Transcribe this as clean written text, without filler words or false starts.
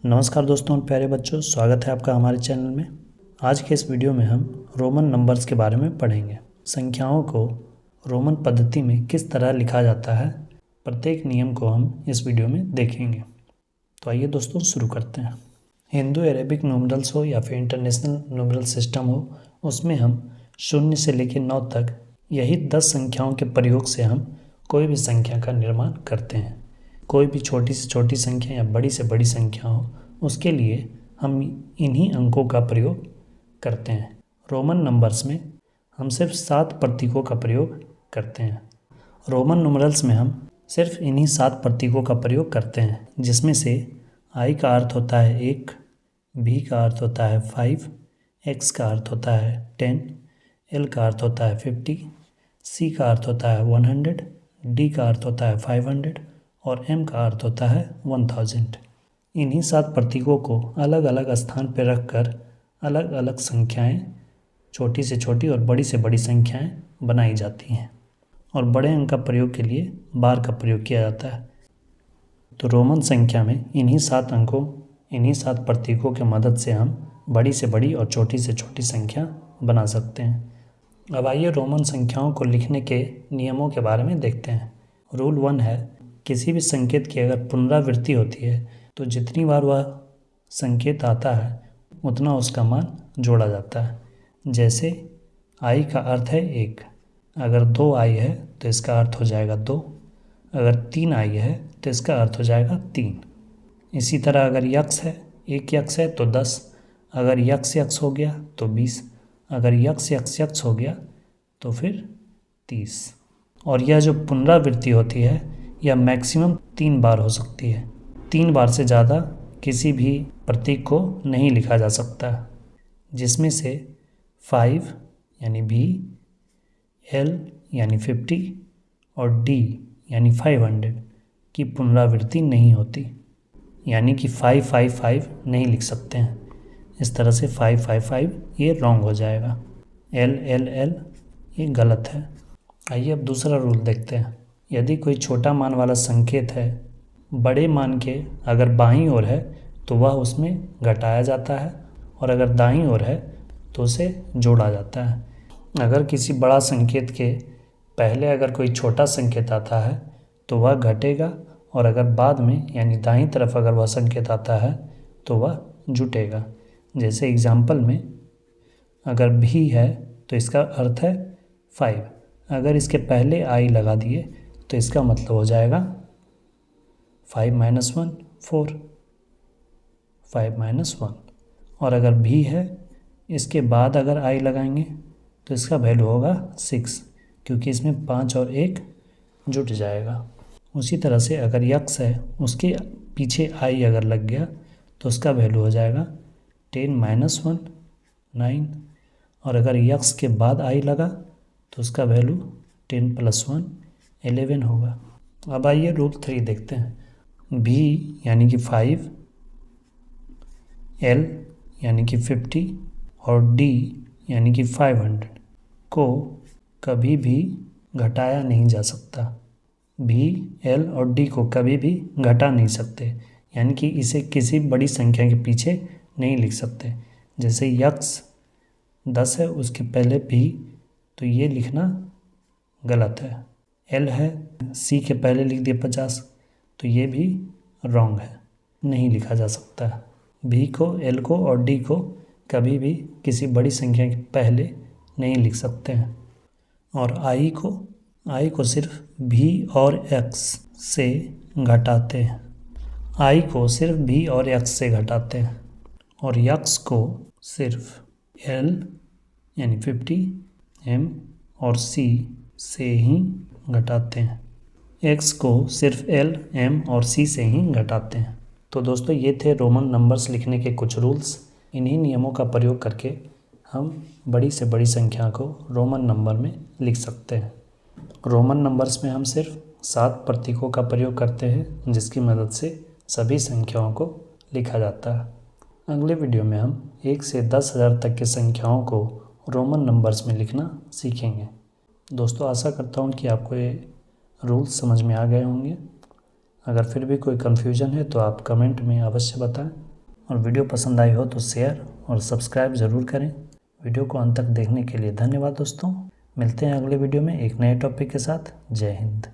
नमस्कार दोस्तों और प्यारे बच्चों, स्वागत है आपका हमारे चैनल में। आज के इस वीडियो में हम रोमन नंबर्स के बारे में पढ़ेंगे। संख्याओं को रोमन पद्धति में किस तरह लिखा जाता है, प्रत्येक नियम को हम इस वीडियो में देखेंगे। तो आइए दोस्तों शुरू करते हैं। हिंदू अरेबिक न्यूमरल्स हो या फिर इंटरनेशनल न्यूमरल सिस्टम हो, उसमें हम 0 से लेकर 9 तक यही 10 संख्याओं के प्रयोग से हम कोई भी संख्या का निर्माण करते हैं। कोई भी छोटी से छोटी संख्या या बड़ी से बड़ी संख्या हो, उसके लिए हम इन्हीं अंकों का प्रयोग करते हैं। रोमन नंबर्स में हम सिर्फ 7 प्रतीकों का प्रयोग करते हैं। रोमन न्यूमरल्स में हम सिर्फ इन्हीं 7 प्रतीकों का प्रयोग करते हैं, जिसमें से आई का अर्थ होता है 1, बी का अर्थ होता है 5, एक्स का अर्थ होता है 10, एल का अर्थ होता है 50, सी का अर्थ होता है 100, डी का अर्थ होता है 500 और एम का अर्थ होता है 1000। इन्हीं 7 प्रतीकों को अलग अलग स्थान पर रखकर अलग अलग संख्याएं, छोटी से छोटी और बड़ी से बड़ी संख्याएं बनाई जाती हैं और बड़े अंक का प्रयोग के लिए बार का प्रयोग किया जाता है। तो रोमन संख्या में इन्हीं 7 अंकों, इन्हीं 7 प्रतीकों की मदद से हम बड़ी से बड़ी और छोटी से छोटी संख्या बना सकते हैं। अब आइए रोमन संख्याओं को लिखने के नियमों के बारे में देखते हैं। रूल 1 है, किसी भी संकेत की अगर पुनरावृत्ति होती है तो जितनी बार वह संकेत आता है उतना उसका मान जोड़ा जाता है। जैसे आई का अर्थ है 1, अगर 2 आई है तो इसका अर्थ हो जाएगा 2, अगर 3 आई है तो इसका अर्थ हो जाएगा 3। इसी तरह अगर यक्स है, 1 यक्स है तो 10, अगर यक्स यक्स हो गया तो 20, अगर यक्स यक्स यक्स हो गया तो फिर 30। और यह जो पुनरावृत्ति होती है यह मैक्सिमम 3 बार हो सकती है। 3 बार से ज़्यादा किसी भी प्रतीक को नहीं लिखा जा सकता, जिसमें से 5 यानी बी, एल यानी 50 और डी यानी 500 की पुनरावृत्ति नहीं होती, यानी कि 555 नहीं लिख सकते हैं। इस तरह से 555 ये रॉन्ग हो जाएगा। एल एल एल ये गलत है। आइए अब दूसरा रूल देखते हैं। यदि कोई छोटा मान वाला संकेत है, बड़े मान के अगर बाईं ओर है तो वह उसमें घटाया जाता है और अगर दाईं ओर है तो उसे जोड़ा जाता है। अगर किसी बड़ा संकेत के पहले अगर कोई छोटा संकेत आता है तो वह घटेगा और अगर बाद में यानी दाईं तरफ अगर वह संकेत आता है तो वह जुटेगा। जैसे एग्जाम्पल में अगर भी है तो इसका अर्थ है 5, अगर इसके पहले आई लगा दिए तो इसका मतलब हो जाएगा 5 - 1 4, 5 - 1। और अगर भी है इसके बाद अगर आई लगाएंगे तो इसका वैल्यू होगा 6, क्योंकि इसमें 5 और 1 जुट जाएगा। उसी तरह से अगर यक्स है उसके पीछे आई अगर लग गया तो उसका वैल्यू हो जाएगा 10 - 1 9, और अगर यक्स के बाद आई लगा तो उसका वैल्यू 10 + 1 11 होगा। अब आइए रूल 3 देखते हैं। भी यानी कि 5, एल यानी कि 50 और डी यानी कि 500 को कभी भी घटाया नहीं जा सकता। भी, एल और डी को कभी भी घटा नहीं सकते, यानी कि इसे किसी बड़ी संख्या के पीछे नहीं लिख सकते। जैसे यक्स 10 है उसके पहले भी, तो ये लिखना गलत है। एल है, सी के पहले लिख दिए 50, तो ये भी रॉन्ग है, नहीं लिखा जा सकता है। भी को, एल को और डी को कभी भी किसी बड़ी संख्या के पहले नहीं लिख सकते हैं। और आई को सिर्फ भी और एक्स से घटाते हैं। आई को सिर्फ भी और एक्स से घटाते हैं और यक्स को सिर्फ एल यानी 50, एम और सी से ही घटाते हैं। एक्स को सिर्फ एल, एम और सी से ही घटाते हैं। तो दोस्तों ये थे रोमन नंबर्स लिखने के कुछ रूल्स। इन्हीं नियमों का प्रयोग करके हम बड़ी से बड़ी संख्या को रोमन नंबर में लिख सकते हैं। रोमन नंबर्स में हम सिर्फ 7 प्रतीकों का प्रयोग करते हैं, जिसकी मदद से सभी संख्याओं को लिखा जाता है। अगले वीडियो में हम 1 से 10,000 तक की संख्याओं को रोमन नंबर्स में लिखना सीखेंगे। दोस्तों आशा करता हूँ कि आपको ये रूल्स समझ में आ गए होंगे। अगर फिर भी कोई कन्फ्यूजन है तो आप कमेंट में अवश्य बताएं। और वीडियो पसंद आई हो तो शेयर और सब्सक्राइब ज़रूर करें। वीडियो को अंत तक देखने के लिए धन्यवाद दोस्तों। मिलते हैं अगले वीडियो में एक नए टॉपिक के साथ। जय हिंद।